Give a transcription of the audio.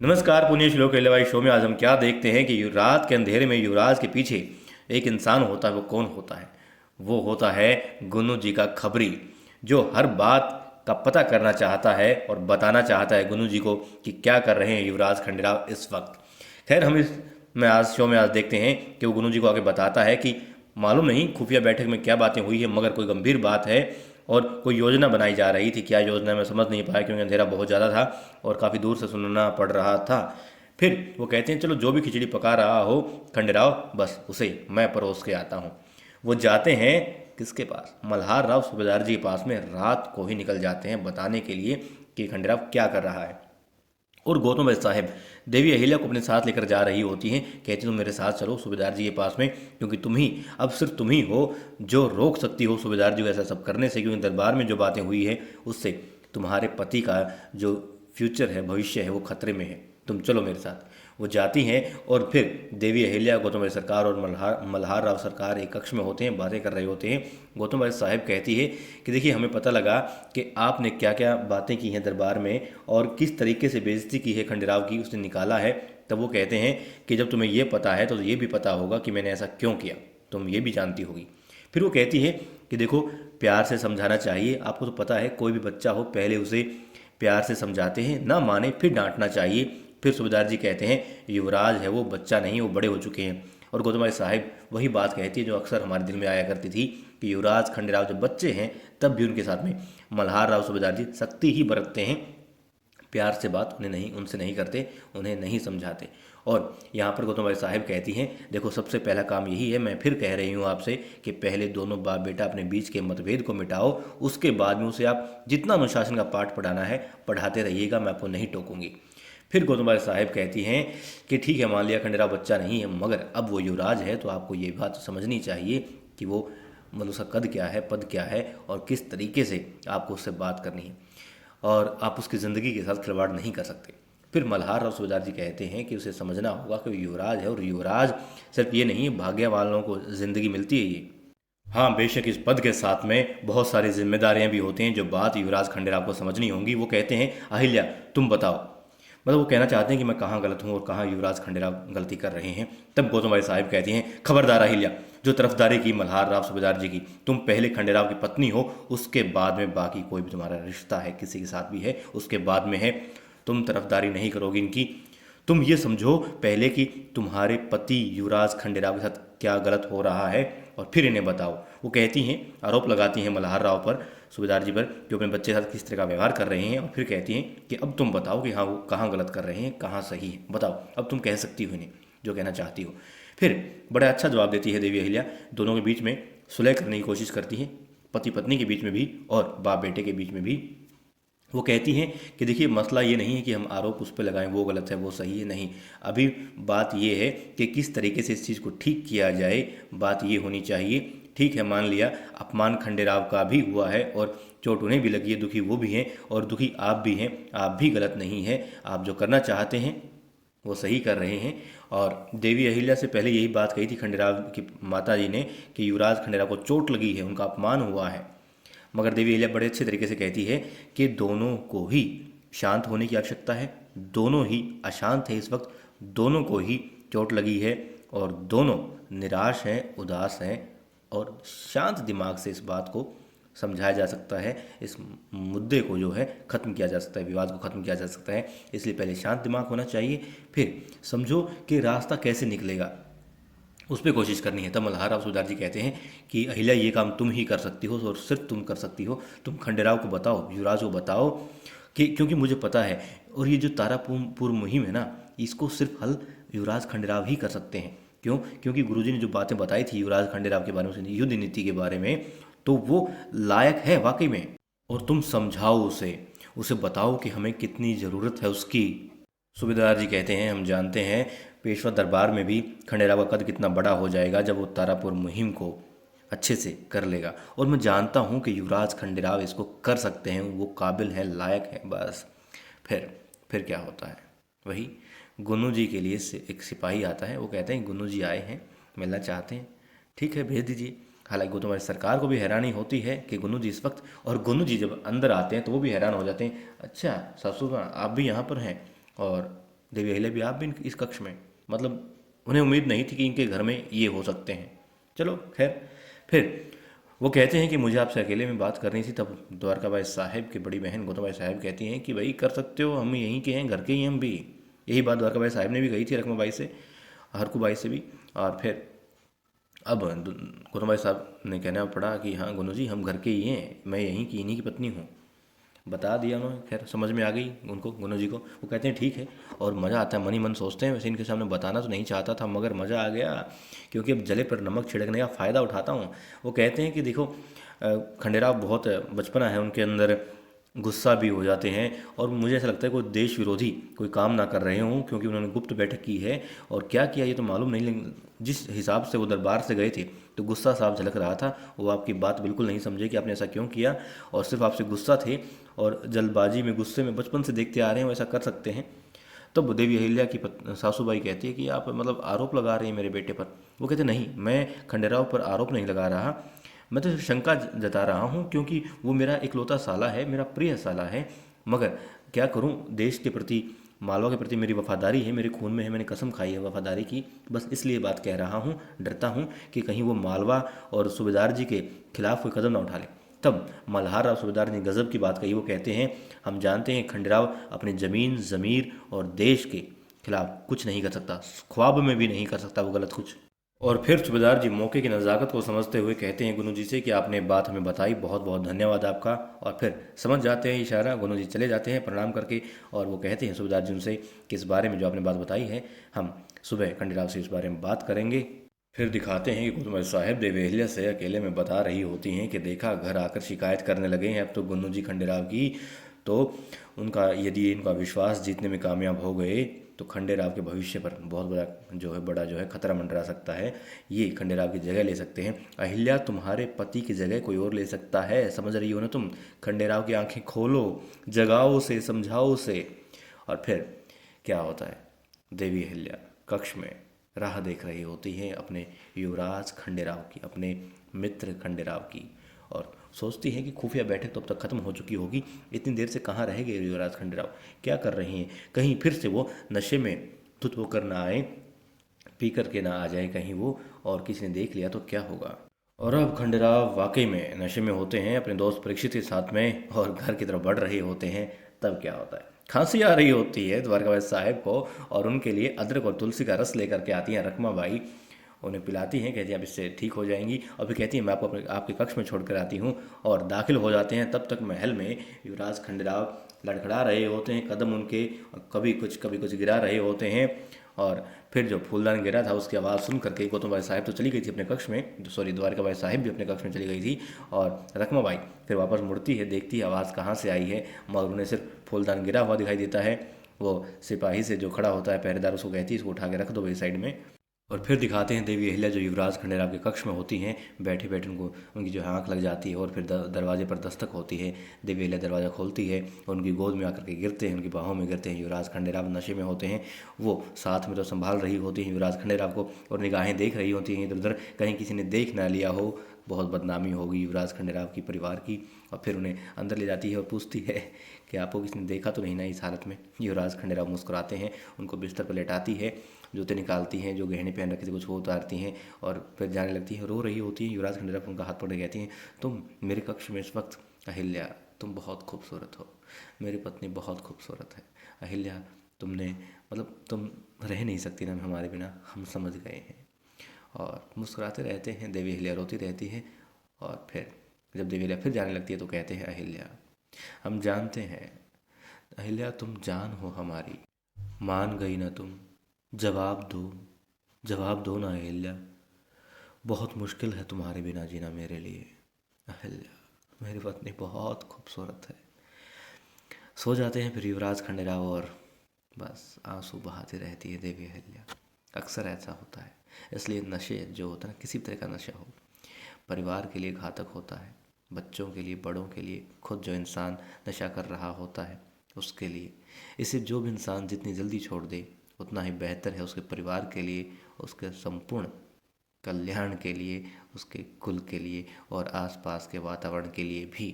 नमस्कार पुण्य श्लोक भाई शो में आज हम क्या देखते हैं कि रात के अंधेरे में युवराज के पीछे एक इंसान होता है। वो कौन होता है? वो होता है गुन्नू जी का खबरी, जो हर बात का पता करना चाहता है और बताना चाहता है गुन्नू जी को कि क्या कर रहे हैं युवराज खंडेराव इस वक्त। खैर हम इस में आज शो में आज देखते हैं कि वो गुन्नू जी को आगे बताता है कि मालूम नहीं खुफिया बैठक में क्या बातें हुई है, मगर कोई गंभीर बात है और कोई योजना बनाई जा रही थी। क्या योजना मैं समझ नहीं पाया क्योंकि अंधेरा बहुत ज़्यादा था और काफ़ी दूर से सुनना पड़ रहा था। फिर वो कहते हैं चलो जो भी खिचड़ी पका रहा हो खंडेराव, बस उसे मैं परोस के आता हूँ। वो जाते हैं किसके पास? मल्हार राव सूबेदार जी के पास में रात को ही निकल जाते हैं बताने के लिए कि खंडेराव क्या कर रहा है। और गौतम भाई साहब देवी अहिल्या को अपने साथ लेकर जा रही होती हैं। कहती तुम मेरे साथ चलो सूबेदार जी के पास में, क्योंकि तुम ही अब सिर्फ तुम ही हो जो रोक सकती हो सूबेदार जी को ऐसा सब करने से, क्योंकि दरबार में जो बातें हुई है उससे तुम्हारे पति का जो फ्यूचर है, भविष्य है, वो खतरे में है। तुम चलो मेरे साथ। वो जाती हैं और फिर देवी अहिल्या, गौतम भाई सरकार और मल्हार मल्हार राव सरकार एक कक्ष में होते हैं, बातें कर रहे होते हैं। गौतम भाई साहब कहती है कि देखिए हमें पता लगा कि आपने क्या क्या बातें की हैं दरबार में और किस तरीके से बेइज्जती की है खंडेराव की, उसने निकाला है। तब वो कहते हैं कि जब तुम्हें ये पता है तो ये भी पता होगा कि मैंने ऐसा क्यों किया, तुम ये भी जानती होगी। फिर वो कहती है कि देखो प्यार से समझाना चाहिए, आपको तो पता है कोई भी बच्चा हो पहले उसे प्यार से समझाते हैं, ना माने फिर डांटना चाहिए। फिर सूबेदार जी कहते हैं युवराज है वो बच्चा नहीं, वो बड़े हो चुके हैं। और गौतम भाई साहब वही बात कहती है जो अक्सर हमारे दिल में आया करती थी कि युवराज खंडेराव जब बच्चे हैं तब भी उनके साथ में मल्हार राव सूबेदार जी सख्ती ही बरतते हैं, प्यार से बात उन्हें नहीं उनसे नहीं करते, उन्हें नहीं समझाते। और यहाँ पर गौतम भाई साहब कहती हैं देखो सबसे पहला काम यही है, मैं फिर कह रही हूँ आपसे कि पहले दोनों बाप बेटा अपने बीच के मतभेद को मिटाओ, उसके बाद में उसे आप जितना अनुशासन का पाठ पढ़ाना है पढ़ाते रहिएगा, मैं आपको नहीं टोकूंगी। फिर गौतम भाई साहब कहती हैं कि ठीक है मान लिया खंडेराव बच्चा नहीं है, मगर अब वो युवराज है तो आपको ये बात समझनी चाहिए कि वो मतलब उसका कद क्या है, पद क्या है और किस तरीके से आपको उससे बात करनी है, और आप उसकी ज़िंदगी के साथ खिलवाड़ नहीं कर सकते। फिर मल्हार राव सूबेदार जी कहते हैं कि उसे समझना होगा कि वो युवराज है और युवराज सिर्फ ये नहीं, भाग्य वालों को ज़िंदगी मिलती है ये। हाँ बेशक इस पद के साथ में बहुत सारी जिम्मेदारियां भी होती हैं जो बात युवराज खंडेराव को समझनी होंगी। वो कहते हैं अहिल्या तुम बताओ, मतलब वो कहना चाहते हैं कि मैं कहाँ गलत हूँ और कहाँ युवराज खंडेराव गलती कर रहे हैं। तब गौतम भाई साहब कहती हैं खबरदार अहिल्या, जो तरफदारी की मल्हार राव सूबेदार जी की, तुम पहले खंडेराव की पत्नी हो, उसके बाद में बाकी कोई भी तुम्हारा रिश्ता है किसी के साथ भी है उसके बाद में है, तुम तरफदारी नहीं करोगी इनकी। तुम ये समझो पहले कि तुम्हारे पति युवराज खंडेराव के साथ क्या गलत हो रहा है और फिर इन्हें बताओ। वो कहती हैं, आरोप लगाती हैं मल्हार राव पर, सूबेदार जी पर, जो अपने बच्चे के साथ किस तरह का व्यवहार कर रहे हैं, और फिर कहती हैं कि अब तुम बताओ कि हाँ वो कहाँ गलत कर रहे हैं कहाँ सही है, बताओ अब तुम कह सकती हो इन्हें जो कहना चाहती हो। फिर बड़ा अच्छा जवाब देती है देवी अहिल्या, दोनों के बीच में सुलह करने की कोशिश करती है, पति पत्नी के बीच में भी और बाप बेटे के बीच में भी। वो कहती हैं कि देखिए मसला ये नहीं है कि हम आरोप उस पर लगाएं वो गलत है वो सही है, नहीं, अभी बात ये है कि किस तरीके से इस चीज़ को ठीक किया जाए। बात ये होनी चाहिए, ठीक है मान लिया अपमान खंडेराव का भी हुआ है और चोट उन्हें भी लगी है, दुखी वो भी हैं और दुखी आप भी हैं, आप भी गलत नहीं हैं, आप जो करना चाहते हैं वो सही कर रहे हैं। और देवी अहिल्या से पहले यही बात कही थी खंडेराव की माता जी ने कि युवराज खंडेराव को चोट लगी है, उनका अपमान हुआ है, मगर देवी अहिल्या बड़े अच्छे तरीके से कहती है कि दोनों को ही शांत होने की आवश्यकता है, दोनों ही अशांत है इस वक्त, दोनों को ही चोट लगी है और दोनों निराश हैं, उदास हैं, और शांत दिमाग से इस बात को समझाया जा सकता है, इस मुद्दे को जो है ख़त्म किया जा सकता है, विवाद को ख़त्म किया जा सकता है। इसलिए पहले शांत दिमाग होना चाहिए, फिर समझो कि रास्ता कैसे निकलेगा उस पर कोशिश करनी है। तब मल्हार राव सूबेदार जी कहते हैं कि अहिल्या ये काम तुम ही कर सकती हो और सिर्फ तुम कर सकती हो, तुम खंडेराव को बताओ, युवराज को बताओ कि क्योंकि मुझे पता है, और ये जो तारापुर मुहिम है ना, इसको सिर्फ हल युवराज खंडेराव ही कर सकते हैं। क्यों? क्योंकि गुरुजी ने जो बातें बताई थी युवराज खंडेराव के बारे में, युद्ध नीति के बारे में, तो वो लायक है वाकई में, और तुम समझाओ उसे, उसे बताओ कि हमें कितनी ज़रूरत है उसकी। सूबेदार जी कहते हैं हम जानते हैं पेशवा दरबार में भी खंडेराव का कद कितना बड़ा हो जाएगा जब वो तारापुर मुहिम को अच्छे से कर लेगा, और मैं जानता हूँ कि युवराज खंडेराव इसको कर सकते हैं, वो काबिल है, लायक है। बस फिर क्या होता है, वही गुन्नू जी के लिए एक सिपाही आता है, वो कहते हैं गुन्नू जी आए हैं, मिलना चाहते हैं, ठीक है भेज दीजिए। हालांकि गौतम सरकार को भी हैरानी होती है कि गुन्नू जी इस वक्त, और गुन्नू जी जब अंदर आते हैं तो वो भी हैरान हो जाते हैं, अच्छा ससुर आप भी यहाँ पर हैं, और देवी अहिल्या भी, आप भी इस कक्ष में, मतलब उन्हें उम्मीद नहीं थी कि इनके घर में ये हो सकते हैं। चलो खैर, फिर वो कहते हैं कि मुझे आपसे अकेले में बात करनी थी। तब द्वारकाबाई साहिब की बड़ी बहन गौतमबाई साहिब कहती हैं कि भाई कर सकते हो, हम यहीं के हैं, घर के ही हम भी। यही बात द्वारकाबाई साहिब ने भी कही थी रखमाबाई से, हरकूबाई से भी। और फिर अब गौतमबाई साहब ने कहना पड़ा कि हाँ गुनू जी, हम घर के ही हैं, मैं यहीं की, इन्हीं की पत्नी हूँ। बता दिया उन्होंने, खैर समझ में आ गई उनको, गुनू जी को। वो कहते हैं ठीक है, और मज़ा आता है, मन ही मन सोचते हैं। वैसे इनके सामने बताना तो नहीं चाहता था, मगर मज़ा आ गया, क्योंकि अब जले पर नमक छिड़कने का फ़ायदा उठाता हूँ। वो कहते हैं कि देखो, खंडेराव बहुत बचपना है उनके अंदर, गुस्सा भी हो जाते हैं, और मुझे ऐसा लगता है कोई देश विरोधी कोई काम ना कर रहे हों, क्योंकि उन्होंने गुप्त बैठक की है। और क्या किया ये तो मालूम नहीं, लेकिन जिस हिसाब से वो दरबार से गए थे तो गुस्सा साफ झलक रहा था। वो आपकी बात बिल्कुल नहीं समझे कि आपने ऐसा क्यों किया, और सिर्फ आपसे गुस्सा थे, और जल्दबाजी में, गुस्से में, बचपन से देखते आ रहे हैं वो ऐसा कर सकते हैं। तब देवी अहिल्या की सासूबाई कहती है कि आप मतलब आरोप लगा रहे हैं मेरे बेटे पर। वो कहते नहीं, मैं खंडेराव पर आरोप नहीं लगा रहा, मैं तो सिर्फ शंका जता रहा हूँ, क्योंकि वो मेरा इकलौता साला है, मेरा प्रिय साला है। मगर क्या करूँ, देश के प्रति, मालवा के प्रति मेरी वफादारी है, मेरे खून में है, मैंने कसम खाई है वफादारी की, बस इसलिए बात कह रहा हूँ। डरता हूँ कि कहीं वो मालवा और सूबेदार जी के खिलाफ कोई कदम ना उठा ले। तब मल्हार राव सूबेदार ने गजब की बात कही। वो कहते हैं हम जानते हैं खंडेराव अपनी ज़मीन, ज़मीर और देश के खिलाफ कुछ नहीं कर सकता, ख्वाब में भी नहीं कर सकता वो गलत कुछ। और फिर सूबेदार जी मौके की नज़ाकत को समझते हुए कहते हैं गुनू जी से कि आपने बात हमें बताई, बहुत बहुत धन्यवाद आपका। और फिर समझ जाते हैं इशारा, गुनू जी चले जाते हैं प्रणाम करके। और वो कहते हैं सूबेदार जी उनसे कि इस बारे में जो आपने बात बताई है, हम सुबह खंडेराव से इस बारे में बात करेंगे। फिर दिखाते हैं कि कुतुब साहिब देवी अहिल्या से अकेले में बता रही होती हैं कि देखा, घर आकर शिकायत करने लगे हैं अब तो गुन्नू जी खंडेराव की। तो उनका, यदि इनका विश्वास जीतने में कामयाब हो गए तो खंडेराव के भविष्य पर बहुत बड़ा जो है खतरा मंडरा सकता है। ये खंडेराव की जगह ले सकते हैं। अहिल्या तुम्हारे पति की जगह कोई और ले सकता है, समझ रही हो ना तुम? खंडेराव की आंखें खोलो, जगाओ उसे, समझाओ उसे। और फिर क्या होता है, देवी अहिल्या कक्ष में राह देख रही होती हैं अपने युवराज खंडेराव की, अपने मित्र खंडेराव की, और सोचती हैं कि खुफिया बैठक तो अब तक खत्म हो चुकी होगी, इतनी देर से कहाँ रह गए युवराज खंडेराव, क्या कर रहे हैं? कहीं फिर से वो नशे में धुत होकर ना आए, पी कर के ना आ जाए कहीं वो, और किसी ने देख लिया तो क्या होगा। और अब खंडेराव वाकई में नशे में होते हैं अपने दोस्त परीक्षित के साथ में, और घर की तरफ बढ़ रहे होते हैं। तब क्या होता है, खांसी आ रही होती है द्वारकाबाई साहब को, और उनके लिए अदरक और तुलसी का रस लेकर के आती हैं रखमाबाई, उन्हें पिलाती हैं, कहती हैं अब इससे ठीक हो जाएंगी। और फिर कहती हैं मैं आपको आपके कक्ष में छोड़ कर आती हूँ, और दाखिल हो जाते हैं। तब तक महल में युवराज खंडेराव लड़खड़ा रहे होते हैं, कदम उनके कभी कुछ गिरा रहे होते हैं। और फिर जो फूलदान गिरा था उसकी आवाज़ सुन करके गौतमबाई साहिब तो चली गई थी अपने कक्ष में, सॉरी द्वारकाबाई साहिब भी अपने कक्ष में चली गई थी। और रखमाबाई फिर वापस मुड़ती है, देखती है आवाज़ कहाँ से आई है, मगर उन्हें सिर्फ फूलदान गिरा हुआ दिखाई देता है। वो सिपाही से जो खड़ा होता है पहरेदार, उसको कहती है इसको उठा के रख दो भाई साइड में। और फिर दिखाते हैं देवी अहिल्या जो युवराज खंडेराव के कक्ष में होती हैं, बैठे बैठे उनको, उनकी जो है आँख लग जाती है, और फिर दरवाजे पर दस्तक होती है। देवी अहिल्या दरवाज़ा खोलती है, उनकी गोद में आकर के गिरते हैं, उनकी बाहों में गिरते हैं। युवराज खंडेराव नशे में होते हैं, वो साथ में तो संभाल रही होती हैं युवराज खंडेराव को, और निगाहें देख रही होती हैं इधर उधर, कहीं किसी ने देख ना लिया हो, बहुत बदनामी होगी युवराज खंडेराव की परिवार की। और फिर उन्हें अंदर ले जाती है और पूछती है कि आपको किसी ने देखा तो नहीं ना इस हालत में? युवराज खंडेराव मुस्कुराते हैं, उनको बिस्तर पर लेटाती है, जूते निकालती हैं, जो गहने पहन रखे थे कुछ वो उतारती हैं, और फिर जाने लगती हैं। रो रही होती हैं, युवराज खंडेराव उनका हाथ पकड़ के कहती हैं तुम मेरे कक्ष में इस वक्त, अहिल्या तुम बहुत खूबसूरत हो, मेरी पत्नी बहुत खूबसूरत है। अहिल्या तुमने, मतलब तुम रह नहीं सकती ना हमारे बिना, हम समझ गए हैं। और मुस्कुराते रहते हैं, देवी अहिल्या रोती रहती है। और फिर जब देवी अहिल्या फिर जाने लगती है तो कहते हैं अहिल्या हम जानते हैं, अहिल्या तुम जान हो हमारी, मान गई ना तुम? जवाब दो, जवाब दो ना अहिल्या, बहुत मुश्किल है तुम्हारे बिना जीना मेरे लिए। अहिल्या मेरी पत्नी बहुत खूबसूरत है। सो जाते हैं फिर युवराज खंडेराव, और बस आंसू बहाती रहती है देवी अहिल्या। अक्सर ऐसा होता है, इसलिए नशे जो होता है ना, किसी भी तरह का नशा हो, परिवार के लिए घातक होता है, बच्चों के लिए, बड़ों के लिए, खुद जो इंसान नशा कर रहा होता है उसके लिए। इसे जो भी इंसान जितनी जल्दी छोड़ दे उतना ही बेहतर है उसके परिवार के लिए, उसके संपूर्ण कल्याण के लिए, उसके कुल के लिए, और आसपास के वातावरण के लिए भी।